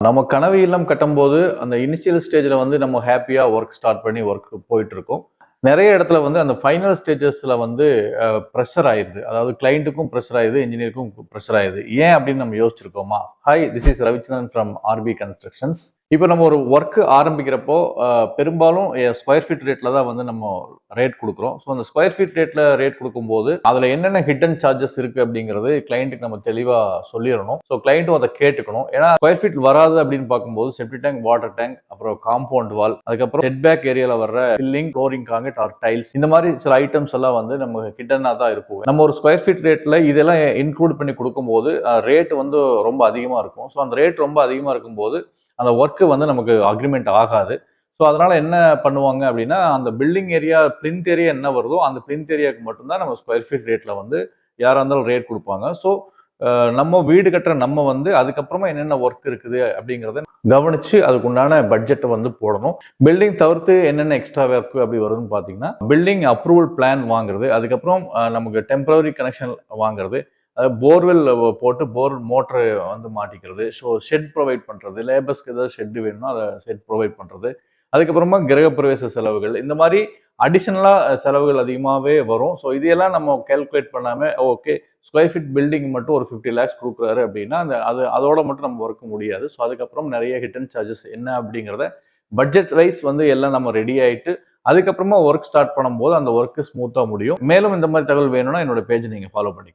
நம்ம கனவு இல்லம் கட்டும்போது, அந்த இனிஷியல் ஸ்டேஜ்ல வந்து நம்ம ஹேப்பியா ஒர்க் ஸ்டார்ட் பண்ணி ஒர்க் போயிட்டுருக்கும். நெறைய இடத்துல வந்து அந்த ஃபைனல் ஸ்டேஜஸ்ல வந்து பிரஷர் ஆயிருது. அதாவது கிளையன்ட்டுக்கும் பிரஷர் ஆயிருது, என்ஜினியருக்கும் பிரஷர் ஆயிருது. ஏன் அப்படின்னு நம்ம யோசிச்சிருக்கோமா? Hi, this is Ravichandran from RP constructions. இப்ப நம்ம ஒரு ஒர்க் ஆரம்பிக்கிறப்போ, பெரும்பாலும் ஸ்கொயர் ஃபீட் ரேட்ல தான் வந்து நம்ம ரேட் குடுக்குறோம். ஸோ, அந்த ஸ்கொயர் ஃபீட் ரேட்ல ரேட் குடுக்கும்போது, அதுல என்னென்ன ஹிட்டன் சார்ஜஸ் இருக்கு அப்படிங்கிறது கிளையன்ட்டுக்கு நம்ம தெளிவா சொல்லிறணும். ஸோ, கிளையன்ட்டும் அத கேட்டுக்கணும். ஏன்னா, ஸ்கொயர் ஃபீட் வராது அப்படின்னு பார்க்கும்போது, செப்டி டேங்க், வாட்டர் டேங்க், அப்புறம் காம்பவுண்ட் வால், அதுக்கப்புறம் செட் பேக் ஏரியால வர்ற ceiling, flooring concrete or tiles, இந்த மாதிரி சில ஐட்டம்ஸ் எல்லாம் வந்து நம்ம ஹிட்டனா தான் இருக்கும். நம்ம ஒரு ஸ்கொயர் ஃபீட் ரேட்ல இதெல்லாம் இன்க்ளூட் பண்ணி குடுக்கும்போது, ரேட் வந்து ரொம்ப அதிகமா இருக்கும். ஸோ, அந்த ரேட் ரொம்ப அதிகமா இருக்கும்போது, அந்த ஒர்க் வந்து நமக்கு அக்ரிமெண்ட் ஆகாது. ஸோ, அதனால என்ன பண்ணுவாங்க அப்படின்னா, அந்த பில்டிங் ஏரியா பிளிந்த் ஏரியா என்ன வருதோ, அந்த பிளிந்த் ஏரியாவுக்கு மட்டும் தான் நம்ம ஸ்கொயர் ஃபீட் ரேட்ல வந்து யாரா இருந்தாலும் ரேட் குடுப்பாங்க. ஸோ, நம்ம வீடு கட்டுற நம்ம வந்து அதுக்கப்புறமா என்னென்ன ஒர்க் இருக்குது அப்படிங்கிறத கவனிச்சு அதுக்குண்டான பட்ஜெட்ட வந்து போடணும். பில்டிங் தவிர்த்து என்னென்ன எக்ஸ்ட்ரா ஒர்க் அப்படி வருதுன்னு பார்த்தீங்கன்னா, பில்டிங் அப்ரூவல் பிளான் வாங்குறது, அதுக்கப்புறம் நமக்கு டெம்பரரி கனெக்ஷன் வாங்குறது, போர்வெல் போட்டு போர் மோட்டர் வந்து மாட்டிக்கிறது. ஸோ, ஷெட் ப்ரொவைட் பண்றது, லேபர்ஸ்க்கு ஏதாவது ஷெட் வேணும்னா அத ஷெட் ப்ரொவைட் பண்றது. அதுக்கப்புறமா கிரகப்பிரவேச செலவுகள், இந்த மாரி அடிஷனலா செலவுகள் அதிகமாவே வரும். ஸோ, இதையெல்லாம் நம்ம கால்குலேட் பண்ணாம, ஓகே, ஸ்கொயர் ஃபீட் பில்டிங் மட்டும் ஒரு 50 லேக்ஸ் குடுக்குறாரு அப்படின்னா, அதோட மட்டும் நம்ம ஒர்க் முடியாது. ஸோ, அதுக்கப்புறம் நெறைய ஹிட்டன் சார்ஜஸ் என்ன அப்படிங்கிறத பட்ஜெட் வைஸ் வந்து எல்லாம் நம்ம ரெடி ஆயிட்டு, அதுக்கப்புறமா ஒர்க் ஸ்டார்ட் பண்ணும்போது அந்த ஒர்க் ஸ்மூத்தா முடியும். மேலும் இந்த மாரி தகவல் வேணும்னா என்னோட பேஜ நீங்க ஃபாலோ பண்ணிக்கங்க.